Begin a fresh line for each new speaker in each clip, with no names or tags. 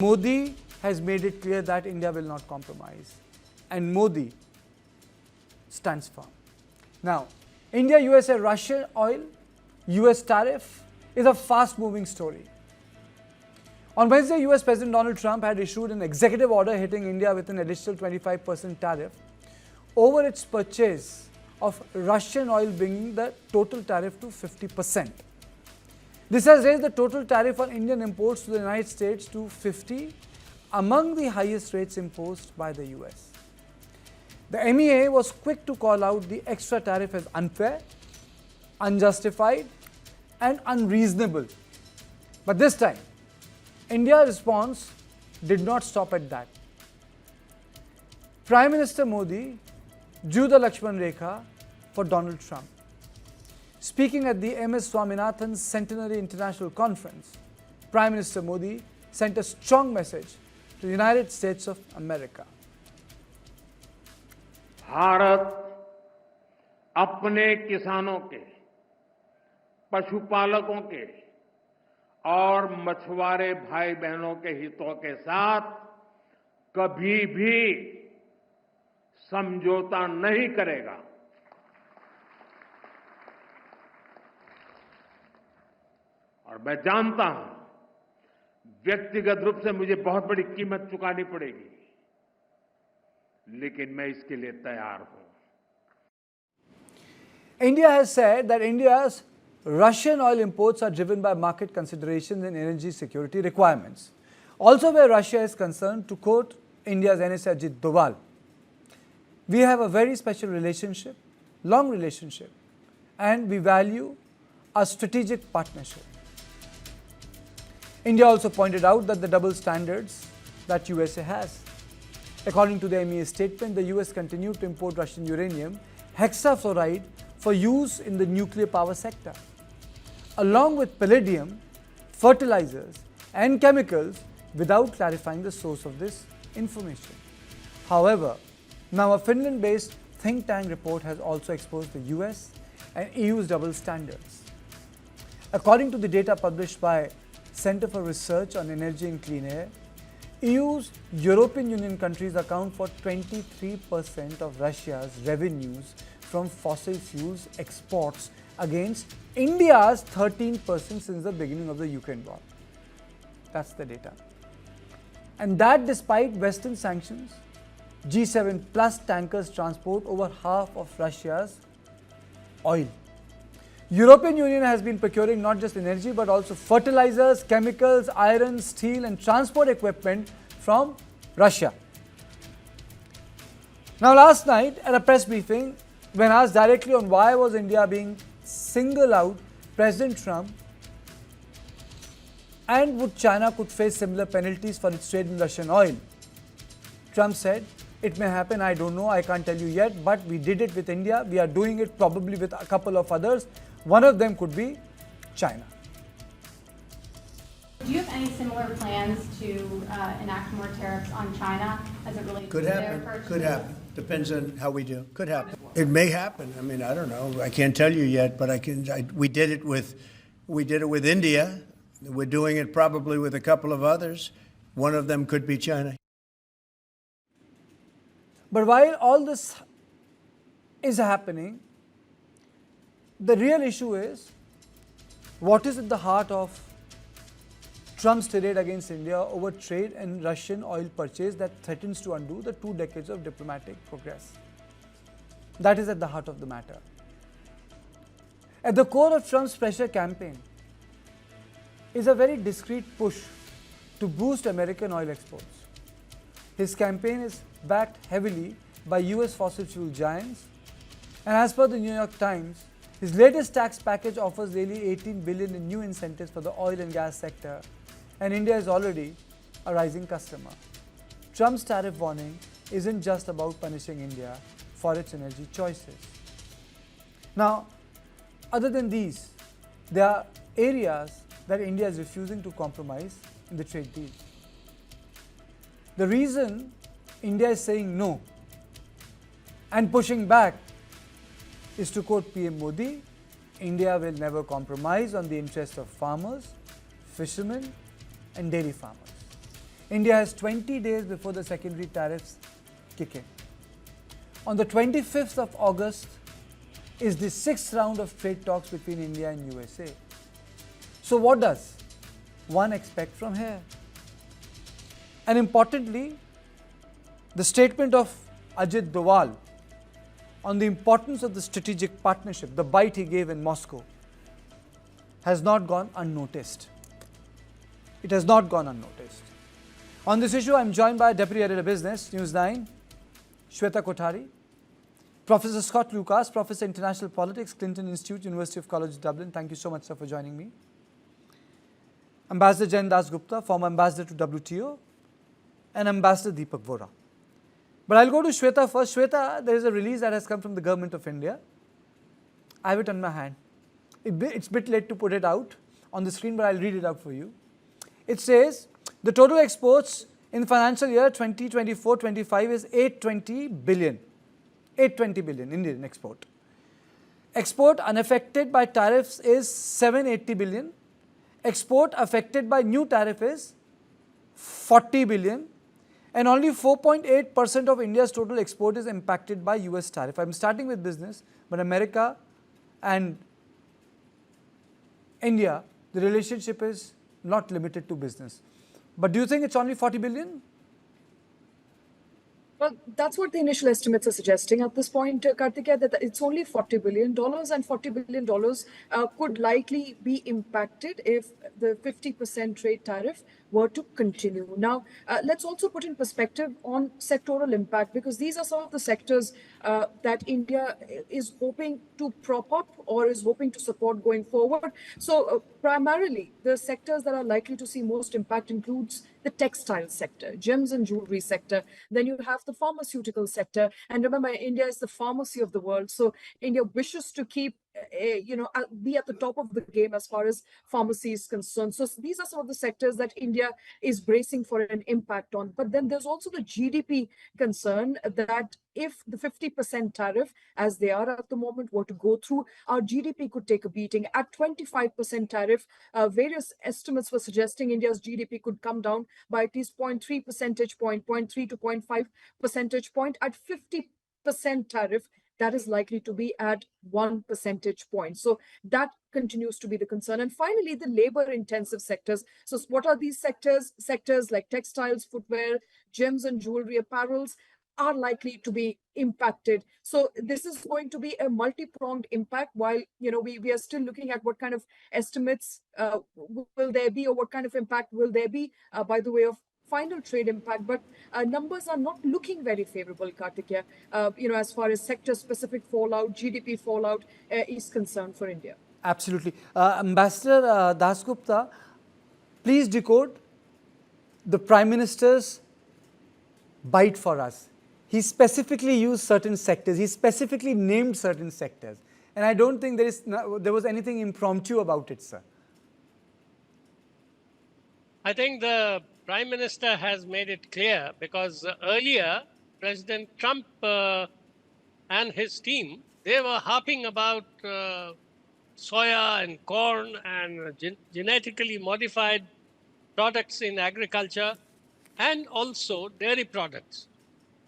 Modi has made it clear that India will not compromise, and Modi stands firm. Now, India, USA, Russian oil, US tariff is a fast-moving story. On Wednesday, US President Donald Trump had issued an executive order hitting India with an additional 25% tariff over its purchase of Russian oil, bringing the total tariff to 50%. This has raised the total tariff on Indian imports to the United States to 50, among the highest rates imposed by the US. The MEA was quick to call out the extra tariff as unfair, unjustified, and unreasonable. But this time, India's response did not stop at that. Prime Minister Modi drew the Lakshman Rekha for Donald Trump. Speaking at the MS Swaminathan Centenary International Conference, Prime Minister Modi sent a strong message to the United States of America.
Bharat अपने किसानों के, पशुपालकों के और मछुआरे भाई बहनों के हितों के साथ कभी भी समझौता नहीं करेगा। और मैं जानता हूं, व्यक्तिगत रूप से मुझे बहुत बड़ी कीमत चुकानी पड़ेगी, लेकिन मैं इसके लिए तैयार हूं।
India has said that India's Russian oil imports are driven by market considerations and energy security requirements. Also, where Russia is concerned, to quote India's NSA Ajit Doval, "We have a very special relationship, long relationship, and we value a strategic partnership." India also pointed out that the double standards that USA has. According to the MEA statement, the US continued to import Russian uranium hexafluoride for use in the nuclear power sector, along with palladium, fertilizers, and chemicals, without clarifying the source of this information. However, now a Finland-based think tank report has also exposed the US and EU's double standards. According to the data published by Center for Research on Energy and Clean Air, EU's European Union countries account for 23% of Russia's revenues from fossil fuels exports, against India's 13% since the beginning of the Ukraine war. That's the data. And that despite Western sanctions, G7 plus tankers transport over half of Russia's oil. European Union has been procuring not just energy but also fertilizers, chemicals, iron, steel and transport equipment from Russia. Now, last night at a press briefing, when asked directly on why was India being singled out, President Trump, and would China could face similar penalties for its trade in Russian oil, Trump said, "It may happen, I don't know, I can't tell you yet, but we did it with India, we are doing it probably with a couple of others. One of them could be China."
Do you have any similar plans to enact more tariffs on China as it relates
Could
to their
happen.
purchases?
Could happen. Depends on how we do. Could happen. It may happen. I mean, I don't know. I can't tell you yet, but we did it with India. We're doing it probably with a couple of others. One of them could be China.
But while all this is happening, the real issue is what is at the heart of Trump's tirade against India over trade and Russian oil purchase that threatens to undo the 2 decades of diplomatic progress. That is at the heart of the matter. At the core of Trump's pressure campaign is a very discreet push to boost American oil exports. His campaign is backed heavily by US fossil fuel giants, and as per the New York Times, his latest tax package offers nearly $18 billion in new incentives for the oil and gas sector, and India is already a rising customer. Trump's tariff warning isn't just about punishing India for its energy choices. Now, other than these, there are areas that India is refusing to compromise in the trade deal. The reason India is saying no and pushing back is, to quote PM Modi, "India will never compromise on the interests of farmers, fishermen and dairy farmers." India has 20 days before the secondary tariffs kick in. On the 25th of August is the 6th round of trade talks between India and USA. So what does one expect from here? And importantly, the statement of Ajit Doval on the importance of the strategic partnership, the bite he gave in Moscow, has not gone unnoticed. It has not gone unnoticed. On this issue, I am joined by Deputy Editor of Business, News 9, Shweta Kothari, Professor Scott Lucas, Professor International Politics, Clinton Institute, University of College Dublin. Thank you so much, sir, for joining me. Ambassador Jen Das Gupta, former ambassador to WTO, and Ambassador Deepak Vora. But I'll go to Shweta first. Shweta, there is a release that has come from the Government of India. I have it on my hand. It's a bit late to put it out on the screen, but I'll read it out for you. It says, the total exports in financial year 2024-25 is 820 billion. 820 billion Indian export. Export unaffected by tariffs is 780 billion. Export affected by new tariff is 40 billion. And only 4.8% of India's total export is impacted by US tariff. I'm starting with business, but America and India, the relationship is not limited to business. But do you think it's only 40 billion?
Well, that's what the initial estimates are suggesting at this point, Kartikeya, that it's only $40 billion, and $40 billion could likely be impacted if the 50% trade tariff were to continue. Now, let's also put in perspective on sectoral impact, because these are some of the sectors that India is hoping to prop up or is hoping to support going forward. So primarily, the sectors that are likely to see most impact includes the textile sector, gems and jewelry sector. Then you have the pharmaceutical sector. And remember, India is the pharmacy of the world. So India wishes to keep be at the top of the game as far as pharmacy is concerned. So these are some of the sectors that India is bracing for an impact on. But then there's also the GDP concern that if the 50% tariff, as they are at the moment, were to go through, our GDP could take a beating. At 25% tariff, various estimates were suggesting India's GDP could come down by at least 0.3 percentage point, 0.3 to 0.5 percentage point. At 50% tariff, that is likely to be at 1 percentage point. So that continues to be the concern. And finally, the labor-intensive sectors. So what are these sectors? Sectors like textiles, footwear, gems and jewelry, apparels are likely to be impacted. So this is going to be a multi-pronged impact. While we are still looking at what kind of estimates will there be, or what kind of impact will there be by the way of final trade impact, but numbers are not looking very favorable, Kartikeya, as far as sector-specific fallout, GDP fallout is concerned for India.
Absolutely. Ambassador Dasgupta, please decode the Prime Minister's bite for us. He specifically used certain sectors. He specifically named certain sectors. And I don't think there was anything impromptu about it, sir.
I think the Prime Minister has made it clear, because earlier President Trump and his team, they were harping about soya and corn and genetically modified products in agriculture and also dairy products.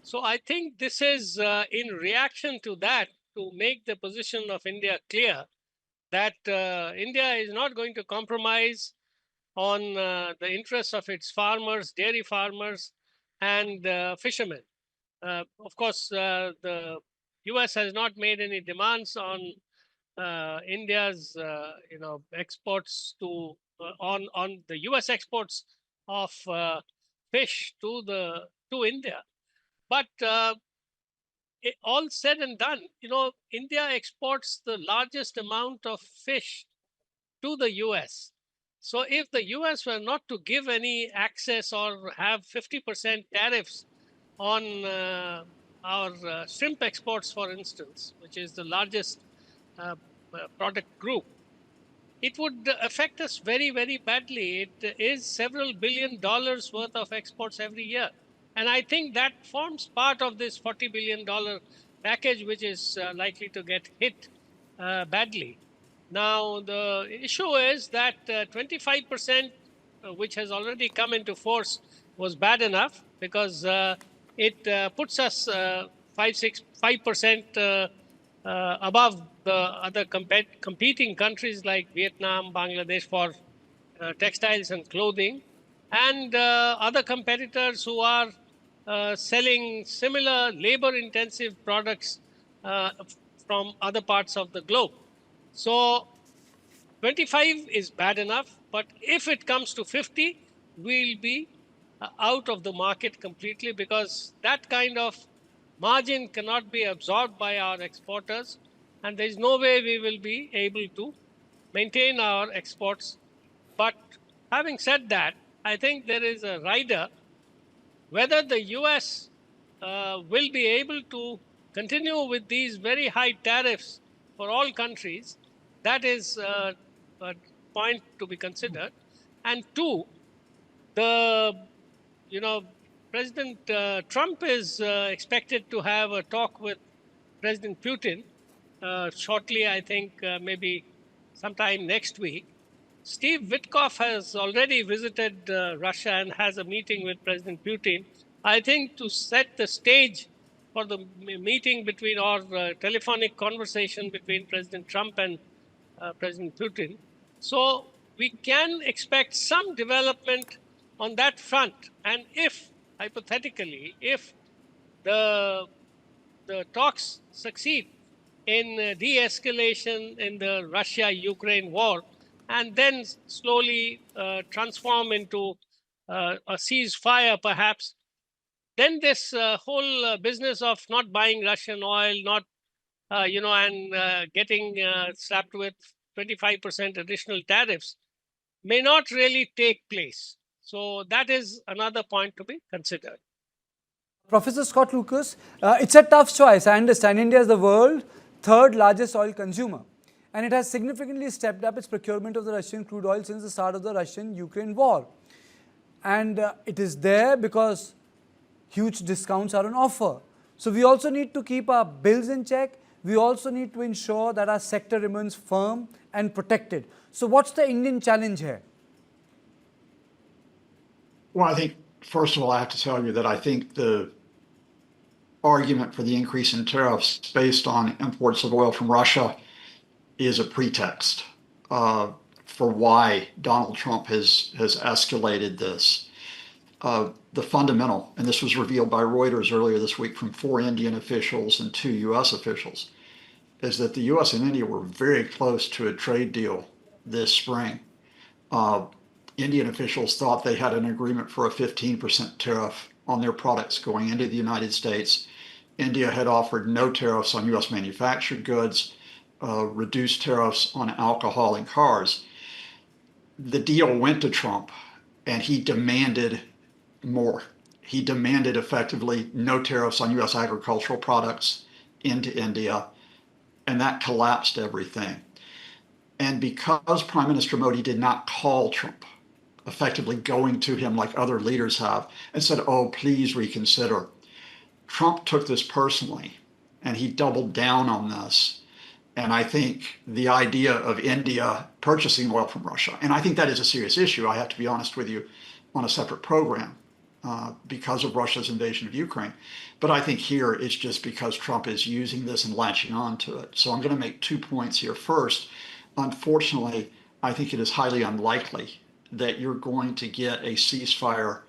So I think this is in reaction to that, to make the position of India clear that India is not going to compromise on the interests of its farmers, dairy farmers, and fishermen. Of course, the US has not made any demands on India's, exports to on the US exports of fish to India. But all said and done, India exports the largest amount of fish to the US. So if the US were not to give any access or have 50% tariffs on our shrimp exports, for instance, which is the largest product group, it would affect us very, very badly. It is several $1 billion worth of exports every year. And I think that forms part of this $40 billion package, which is likely to get hit badly. Now, the issue is that 25%, which has already come into force was bad enough because it puts us 5% above the other competing countries like Vietnam, Bangladesh for textiles and clothing, and other competitors who are selling similar labor-intensive products from other parts of the globe. So 25 is bad enough, but if it comes to 50, we'll be out of the market completely because that kind of margin cannot be absorbed by our exporters, and there's no way we will be able to maintain our exports. But having said that, I think there is a rider whether the US will be able to continue with these very high tariffs for all countries. That is a point to be considered. And two, the you know President Trump is expected to have a talk with President Putin shortly. I think maybe sometime next week. Steve Witkoff has already visited Russia and has a meeting with President Putin. I think to set the stage for the meeting between or telephonic conversation between President Trump and President Putin. So we can expect some development on that front. And if, hypothetically, if the talks succeed in de-escalation in the Russia-Ukraine war, and then slowly transform into a ceasefire, perhaps, then this whole business of not buying Russian oil, not and getting slapped with 25% additional tariffs may not really take place. So that is another point to be considered.
Professor Scott Lucas, it's a tough choice. I understand India is the world's third largest oil consumer, and it has significantly stepped up its procurement of the Russian crude oil since the start of the Russian-Ukraine war. And it is there because huge discounts are on offer. So we also need to keep our bills in check. We also need to ensure that our sector remains firm and protected. So what's the Indian challenge here?
Well, I think, first of all, I have to tell you that I think the argument for the increase in tariffs based on imports of oil from Russia is a pretext for why Donald Trump has escalated this. The fundamental, and this was revealed by Reuters earlier this week from 4 Indian officials and 2 U.S. officials, is that the U.S. and India were very close to a trade deal this spring. Indian officials thought they had an agreement for a 15% tariff on their products going into the United States. India had offered no tariffs on U.S. manufactured goods, reduced tariffs on alcohol and cars. The deal went to Trump, and he demanded more. He demanded effectively no tariffs on U.S. agricultural products into India, and that collapsed everything. And because Prime Minister Modi did not call Trump, effectively going to him like other leaders have, and said, oh, please reconsider, Trump took this personally, and he doubled down on this. And I think the idea of India purchasing oil from Russia, and I think that is a serious issue, I have to be honest with you, on a separate program because of Russia's invasion of Ukraine. But I think here it's just because Trump is using this and latching on to it. So I'm going to make 2 points here. First, unfortunately, I think it is highly unlikely that you're going to get a ceasefire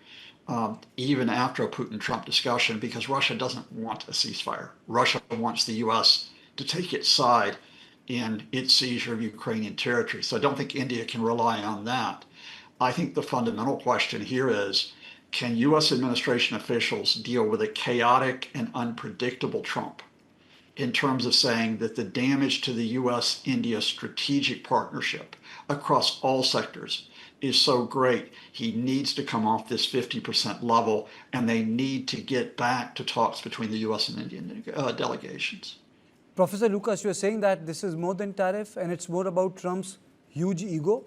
even after a Putin-Trump discussion, because Russia doesn't want a ceasefire. Russia wants the U.S. to take its side in its seizure of Ukrainian territory. So I don't think India can rely on that. I think the fundamental question here is, can U.S. administration officials deal with a chaotic and unpredictable Trump in terms of saying that the damage to the U.S.-India strategic partnership across all sectors is so great, he needs to come off this 50% level, and they need to get back to talks between the U.S. and Indian delegations.
Professor Lucas, you're saying that this is more than tariff and it's more about Trump's huge ego?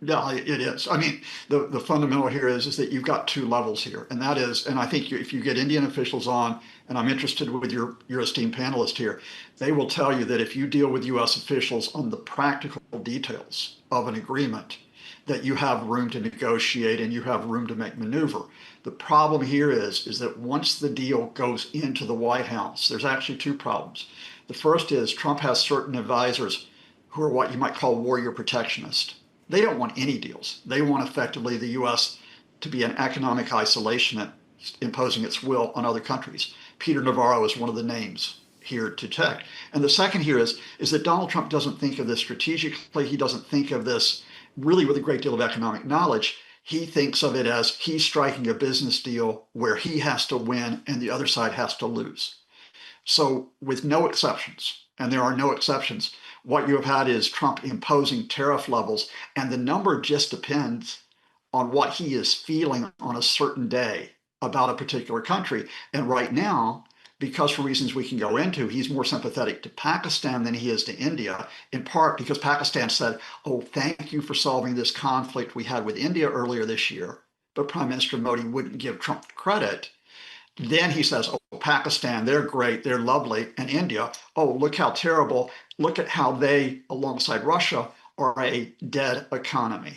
Yeah, it is. I mean, the fundamental here is that you've got 2 levels here, and that is, and I think if you get Indian officials on, and I'm interested with your esteemed panelist here, they will tell you that if you deal with U.S. officials on the practical details of an agreement, that you have room to negotiate and you have room to make maneuver. The problem here is that once the deal goes into the White House, there's actually two problems. The first is Trump has certain advisors who are what you might call warrior protectionist. They don't want any deals. They want effectively the U.S. to be an economic isolation, imposing its will on other countries. Peter Navarro is one of the names here to take. And the second here is that Donald Trump doesn't think of this strategically. He doesn't think of this really with a great deal of economic knowledge. He thinks of it as he's striking a business deal where he has to win and the other side has to lose. So with no exceptions, and there are no exceptions, what you have had is Trump imposing tariff levels, and the number just depends on what he is feeling on a certain day about a particular country. And right now, because for reasons we can go into, he's more sympathetic to Pakistan than he is to India, in part because Pakistan said, oh, thank you for solving this conflict we had with India earlier this year. But Prime Minister Modi wouldn't give Trump credit. Then he says, oh, Pakistan, they're great, they're lovely. And India, oh, look how terrible. Look at how they, alongside Russia, are a dead economy.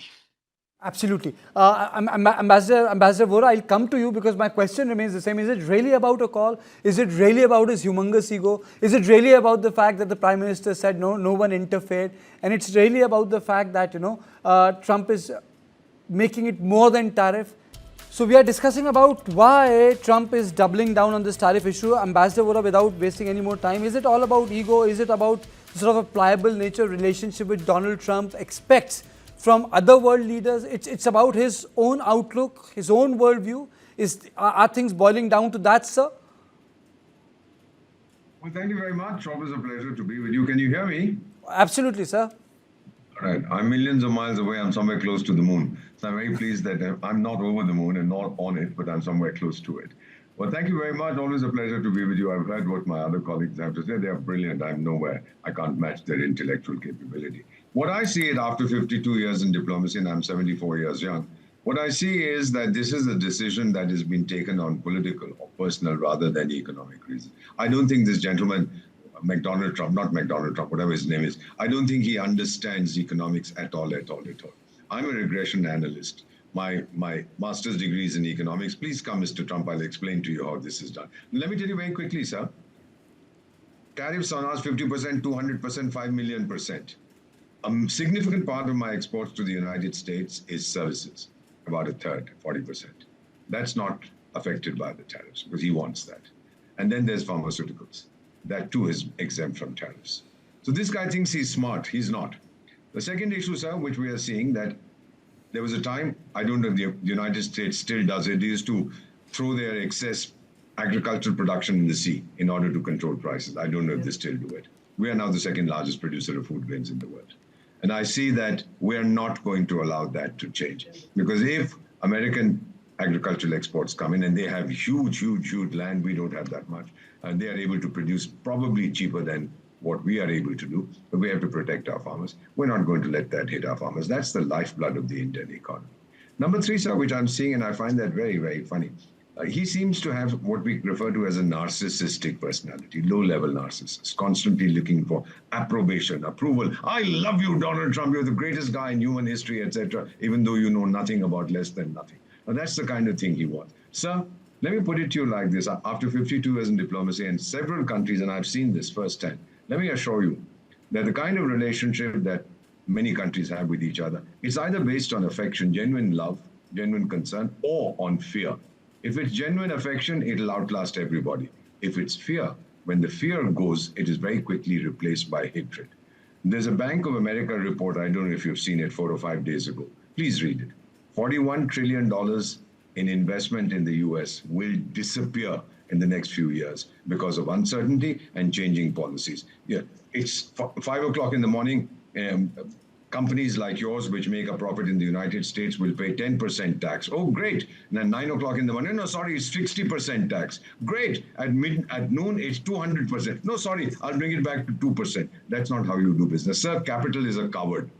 Absolutely. Ambassador Vora, I'll come to you because my question remains the same. Is it really about a call? Is it really about his humongous ego? Is it really about the fact that the Prime Minister said no one interfered? And it's really about the fact that, Trump is making it more than tariff. So we are discussing about why Trump is doubling down on this tariff issue. Ambassador Vora, without wasting any more time, is it all about ego? Is it about sort of a pliable nature relationship which Donald Trump expects from other world leaders? It's about his own outlook, his own worldview. Are things boiling down to that, sir?
Well, thank you very much. Always a pleasure to be with you. Can you hear me?
Absolutely, sir.
All right. I'm millions of miles away. I'm somewhere close to the moon. So I'm very pleased that I'm not over the moon and not on it, but I'm somewhere close to it. Well, thank you very much. Always a pleasure to be with you. I've heard what my other colleagues have to say. They are brilliant. I'm nowhere. I can't match their intellectual capability. What I see it after 52 years in diplomacy, and I'm 74 years young, what I see is that this is a decision that has been taken on political or personal rather than economic reasons. I don't think this gentleman, McDonald Trump, not McDonald Trump, whatever his name is, I don't think he understands economics at all. I'm a regression analyst. My master's degree is in economics. Please come, Mr. Trump. I'll explain to you how this is done. Let me tell you very quickly, sir. Tariffs on us 50%, 200%, 5 million %. A significant part of my exports to the United States is services, about a third, 40%. That's not affected by the tariffs because he wants that. And then there's pharmaceuticals. That too is exempt from tariffs. So this guy thinks he's smart. He's not. The second issue, sir, which we are seeing that there was a time, I don't know if the United States still does it, is to throw their excess agricultural production in the sea in order to control prices. I don't know if they still do it. We are now the second largest producer of food grains in the world. And I see that we're not going to allow that to change. Because if American agricultural exports come in and they have huge land, we don't have that much, and they are able to produce probably cheaper than what we are able to do, but we have to protect our farmers. We're not going to let that hit our farmers. That's the lifeblood of the Indian economy. Number three, sir, which I'm seeing, and I find that very, very funny. He seems to have what we refer to as a narcissistic personality, low-level narcissist, constantly looking for approbation, approval. I love you, Donald Trump. You're the greatest guy in human history, etc., even though you know nothing about less than nothing. Now, that's the kind of thing he wants. Sir, let me put it to you like this. After 52 years in diplomacy and several countries, and I've seen this firsthand, let me assure you that the kind of relationship that many countries have with each other, it's either based on affection, genuine love, genuine concern, or on fear. If it's genuine affection, it'll outlast everybody. If it's fear, when the fear goes, it is very quickly replaced by hatred. There's a Bank of America report, I don't know if you've seen it 4 or 5 days ago. Please read it. $41 trillion in investment in the US will disappear in the next few years because of uncertainty and changing policies. Yeah, it's 5 o'clock in the morning. Companies like yours, which make a profit in the United States, will pay 10% tax. Oh, great. And then 9 o'clock in the morning, no, sorry, it's 60% tax. Great. At noon, it's 200%. No, sorry, I'll bring it back to 2%. That's not how you do business. Sir, capital is a coward.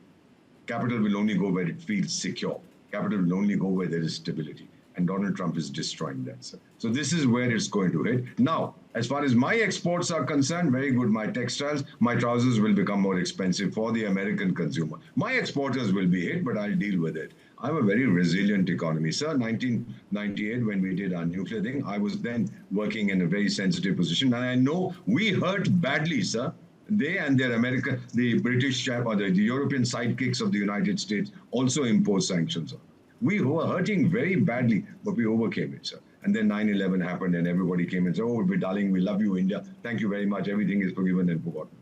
Capital will only go where it feels secure. Capital will only go where there is stability. And Donald Trump is destroying that, sir. So this is where it's going to hit. Now, as far as my exports are concerned, very good. My textiles, my trousers will become more expensive for the American consumer. My exporters will be hit, but I'll deal with it. I have a very resilient economy, sir. 1998, when we did our nuclear thing, I was then working in a very sensitive position. And I know we hurt badly, sir. They and their the British chap or the European sidekicks of the United States also imposed sanctions on us. We were hurting very badly, but we overcame it, sir. And then 9/11 happened and everybody came and said, oh, darling, we love you, India. Thank you very much. Everything is forgiven and forgotten.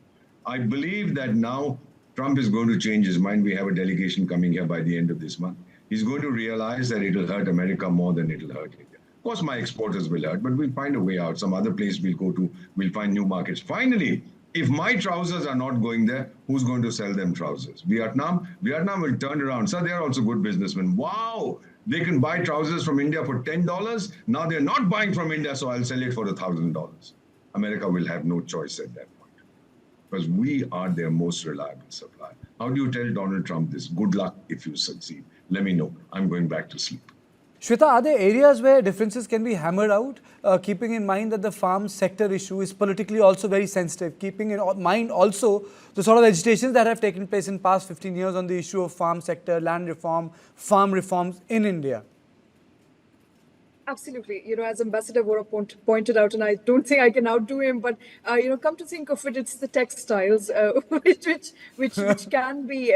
I believe that now Trump is going to change his mind. We have a delegation coming here by the end of this month. He's going to realize that it'll hurt America more than it'll hurt India. Of course, my exporters will hurt, but we'll find a way out. Some other place we'll go to, we'll find new markets. Finally, if my trousers are not going there, who's going to sell them trousers? Vietnam will turn around. So they're also good businessmen. Wow, they can buy trousers from India for $10. Now they're not buying from India, so I'll sell it for $1,000. America will have no choice at that point because we are their most reliable supplier. How do you tell Donald Trump this? Good luck if you succeed. Let me know. I'm going back to sleep.
Shweta, are there areas where differences can be hammered out, keeping in mind that the farm sector issue is politically also very sensitive, keeping in mind also the sort of agitations that have taken place in past 15 years on the issue of farm sector, land reform, farm reforms in India?
Absolutely. As Ambassador Vora pointed out, and I don't think I can outdo him, but, come to think of it, it's the textiles, which can be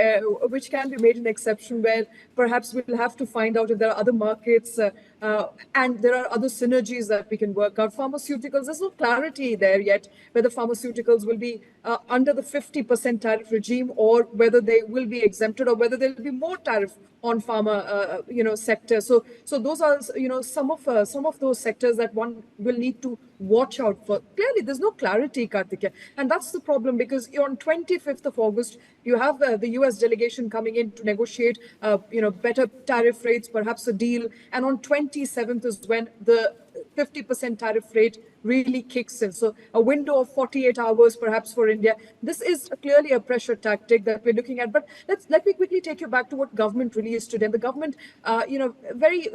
made an exception where perhaps we'll have to find out if there are other markets and there are other synergies that we can work out. Pharmaceuticals, there's no clarity there yet whether pharmaceuticals will be under the 50% tariff regime or whether they will be exempted or whether there will be more tariff on pharma, sector. So those are, some of those sectors that one will need to watch out for. Clearly, there's no clarity, Karthikeya, and that's the problem because on 25th of August, you have the US delegation coming in to negotiate, better tariff rates, perhaps a deal, and on 27th is when the 50% tariff rate really kicks in. So a window of 48 hours perhaps for India. This is clearly a pressure tactic that we're looking at. But let me quickly take you back to what government really is today. The government, very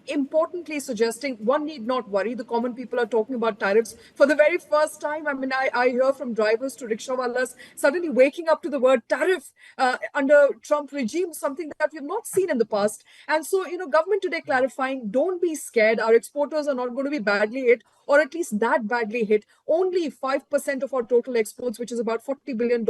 importantly suggesting one need not worry. The common people are talking about tariffs for the very first time. I mean, I hear from drivers to rickshawalas suddenly waking up to the word tariff under Trump regime, something that we've not seen in the past. And so, government today clarifying, don't be scared. Our exporters are not going to be badly hit, or at least that badly hit. Only 5% of our total exports, which is about $40 billion,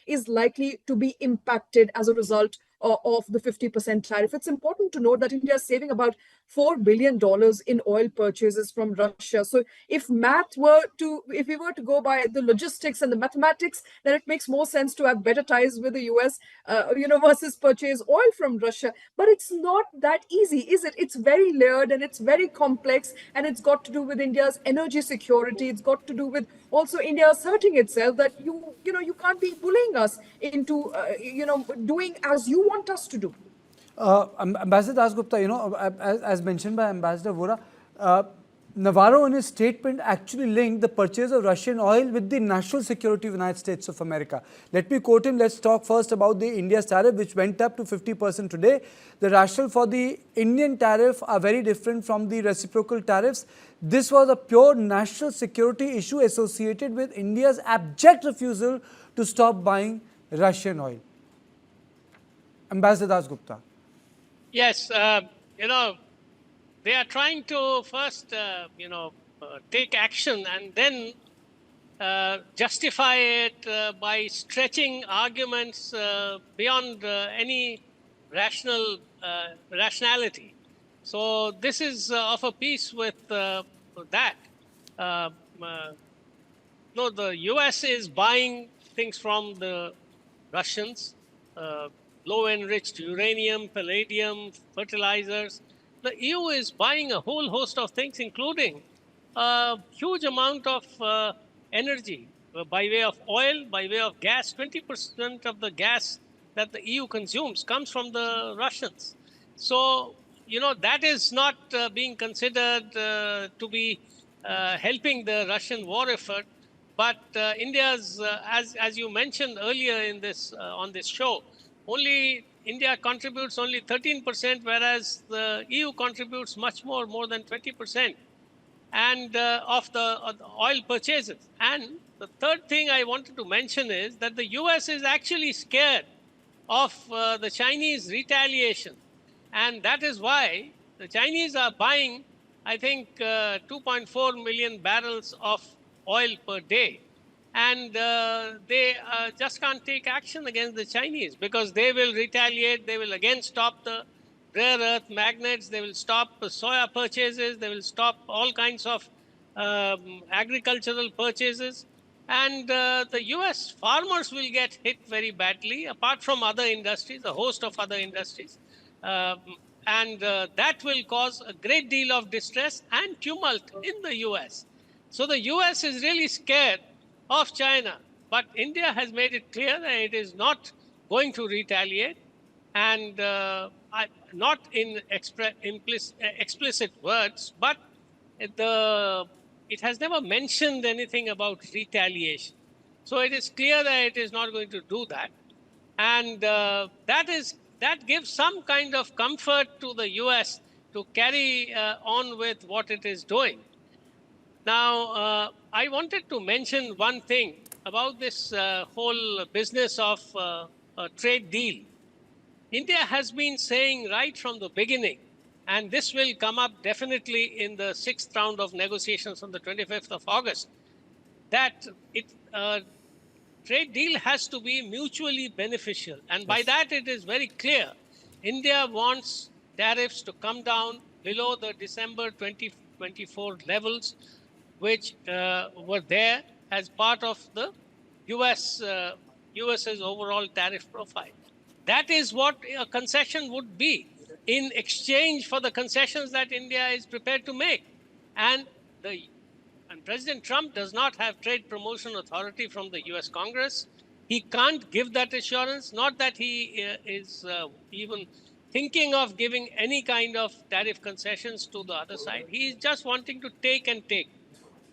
is likely to be impacted as a result of the 50% tariff. It's important to note that India is saving about $4 billion in oil purchases from Russia. So if we were to go by the logistics and the mathematics, then it makes more sense to have better ties with the US, versus purchase oil from Russia. But it's not that easy, is it? It's very layered and it's very complex, and it's got to do with India's energy security. It's got to do with also India asserting itself that you can't be bullying us into, doing as you want us to do.
Ambassador Dasgupta, as mentioned by Ambassador Vora, Navarro in his statement actually linked the purchase of Russian oil with the national security of the United States of America. Let me quote him. Let's talk first about the India's tariff, which went up to 50% today. The rationale for the Indian tariff are very different from the reciprocal tariffs. This was a pure national security issue associated with India's abject refusal to stop buying Russian oil. Ambassador Dasgupta.
Yes, they are trying to first, take action and then justify it by stretching arguments beyond any rationality. So this is of a piece with that. No, the US is buying things from the Russians, low-enriched uranium, palladium, fertilizers. The EU is buying a whole host of things, including a huge amount of energy by way of oil, by way of gas. 20% of the gas that the EU consumes comes from the Russians. So, that is not being considered to be helping the Russian war effort. But India's, as you mentioned earlier in this on this show, only India contributes only 13%, whereas the EU contributes much more than 20%, and of the oil purchases. And the third thing I wanted to mention is that the US is actually scared of the Chinese retaliation. And that is why the Chinese are buying, I think, 2.4 million barrels of oil per day. And they just can't take action against the Chinese because they will retaliate. They will again stop the rare earth magnets. They will stop soya purchases. They will stop all kinds of agricultural purchases. And the US farmers will get hit very badly, apart from other industries, a host of other industries. And that will cause a great deal of distress and tumult in the US. So the US is really scared of China. But India has made it clear that it is not going to retaliate. And not in explicit words, but it has never mentioned anything about retaliation. So it is clear that it is not going to do that. And that gives some kind of comfort to the US to carry on with what it is doing. Now, I wanted to mention one thing about this whole business of a trade deal. India has been saying right from the beginning, and this will come up definitely in the 6th round of negotiations on the 25th of August, that trade deal has to be mutually beneficial. And by that, it is very clear. India wants tariffs to come down below the December 2024 levels, which were there as part of the US's overall tariff profile. That is what a concession would be in exchange for the concessions that India is prepared to make. And President Trump does not have trade promotion authority from the US Congress. He can't give that assurance, not that he is even thinking of giving any kind of tariff concessions to the other side. He is just wanting to take and take.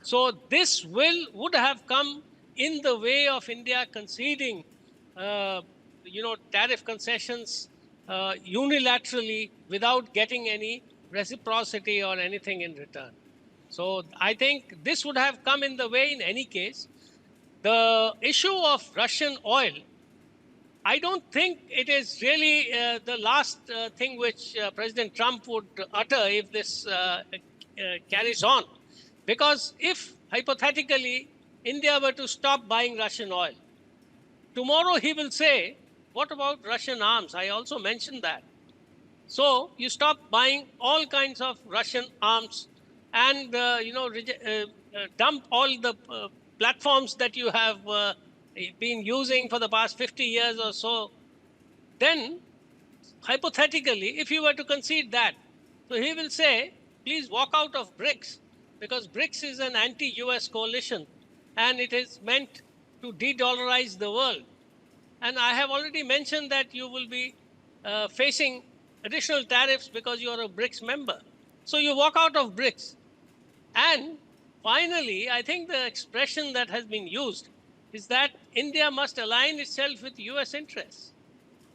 So this would have come in the way of India conceding tariff concessions unilaterally without getting any reciprocity or anything in return. So I think this would have come in the way in any case. The issue of Russian oil, I don't think it is really the last thing which President Trump would utter if this carries on. Because if, hypothetically, India were to stop buying Russian oil, tomorrow he will say, what about Russian arms? I also mentioned that. So you stop buying all kinds of Russian arms and dump all the platforms that you have been using for the past 50 years or so. Then, hypothetically, if you were to concede that, so he will say, please walk out of BRICS, because BRICS is an anti-US coalition and it is meant to de-dollarize the world. And I have already mentioned that you will be facing additional tariffs because you are a BRICS member. So you walk out of BRICS. And finally, I think the expression that has been used is that India must align itself with US interests.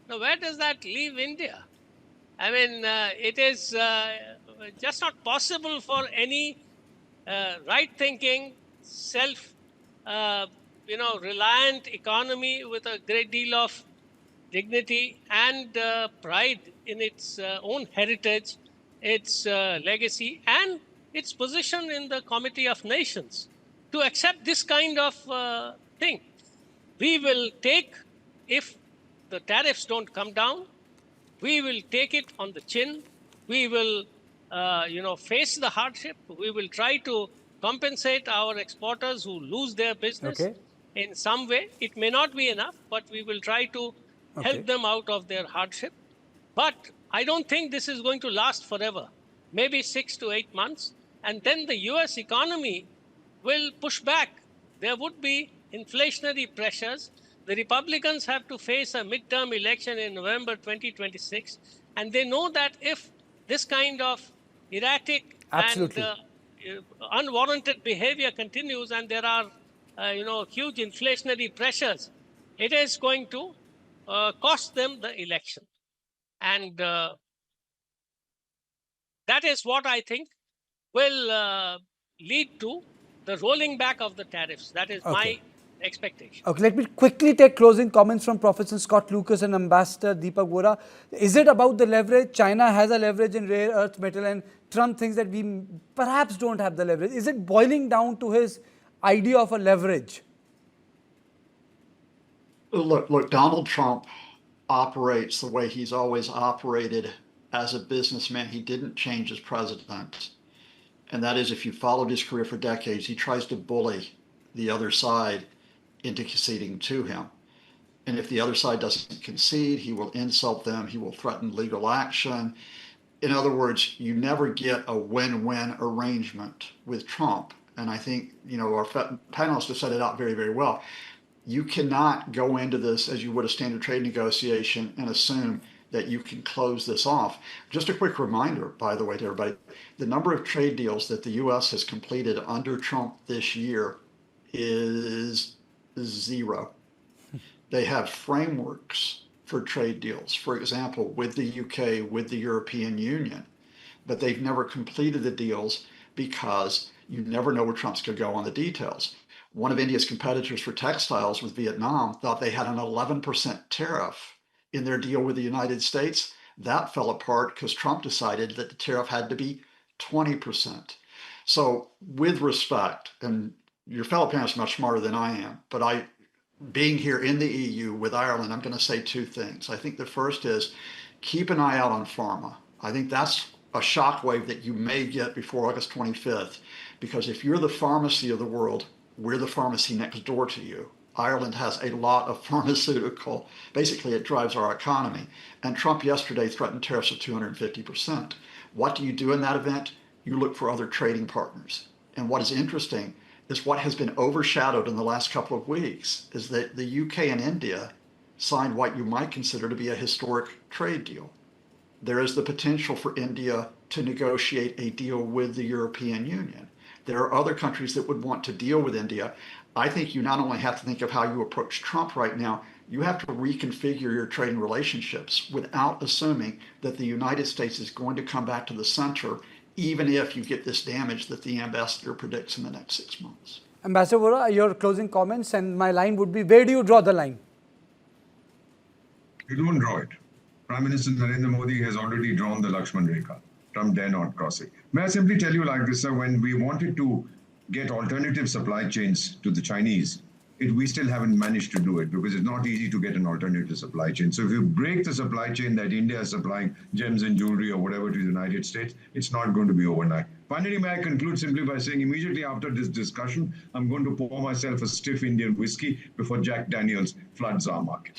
Now, where does that leave India? I mean, it is just not possible for any right-thinking, reliant economy with a great deal of dignity and pride in its own heritage, its legacy, and its position in the Committee of Nations to accept this kind of thing. We will take, if the tariffs don't come down, we will take it on the chin. We will, face the hardship. We will try to compensate our exporters who lose their business in some way. It may not be enough, but we will try to help them out of their hardship. But I don't think this is going to last forever, maybe 6 to 8 months. And then the US economy will push back. There would be inflationary pressures. The Republicans have to face a midterm election in November 2026. And they know that if this kind of erratic and unwarranted behavior continues and there are, huge inflationary pressures, it is going to cost them the election. And that is what I think will lead to the rolling back of the tariffs. That is my expectation.
Okay, let me quickly take closing comments from Professor Scott Lucas and Ambassador Deepak Vora. Is it about the leverage? China has a leverage in rare earth metal and Trump thinks that we perhaps don't have the leverage. Is it boiling down to his idea of a leverage?
Look, Donald Trump operates the way he's always operated as a businessman. He didn't change as president. And that is, if you followed his career for decades, he tries to bully the other side into conceding to him. And if the other side doesn't concede, he will insult them, he will threaten legal action. In other words, you never get a win-win arrangement with Trump. And I think, our panelists have set it out very, very well. You cannot go into this as you would a standard trade negotiation and assume that you can close this off. Just a quick reminder, by the way, to everybody, the number of trade deals that the U.S. has completed under Trump this year is 0. They have frameworks for trade deals, for example, with the UK, with the European Union, but they've never completed the deals because you never know where Trump's going to go on the details. One of India's competitors for textiles with Vietnam thought they had an 11% tariff in their deal with the United States. That fell apart because Trump decided that the tariff had to be 20%. So with respect, and your fellow panelists are much smarter than I am, but being here in the EU with Ireland, I'm going to say 2 things. I think the first is keep an eye out on pharma. I think that's a shockwave that you may get before August 25th, because if you're the pharmacy of the world, we're the pharmacy next door to you. Ireland has a lot of pharmaceutical. Basically, it drives our economy. And Trump yesterday threatened tariffs of 250%. What do you do in that event? You look for other trading partners. And what is interesting is what has been overshadowed in the last couple of weeks is that the UK and India signed what you might consider to be a historic trade deal. There is the potential for India to negotiate a deal with the European Union. There are other countries that would want to deal with India. I think you not only have to think of how you approach Trump right now, you have to reconfigure your trading relationships without assuming that the United States is going to come back to the center, even if you get this damage that the ambassador predicts in the next 6 months.
Ambassador Vora, your closing comments, and my line would be, where do you draw the line?
You don't draw it. Prime Minister Narendra Modi has already drawn the Lakshman Rekha. Trump dare not cross it. May I simply tell you like this, sir, when we wanted to get alternative supply chains to the Chinese, we still haven't managed to do it because it's not easy to get an alternative supply chain. So if you break the supply chain that India is supplying gems and jewelry or whatever to the United States, it's not going to be overnight. Finally, may I conclude simply by saying immediately after this discussion, I'm going to pour myself a stiff Indian whiskey before Jack Daniels floods our market.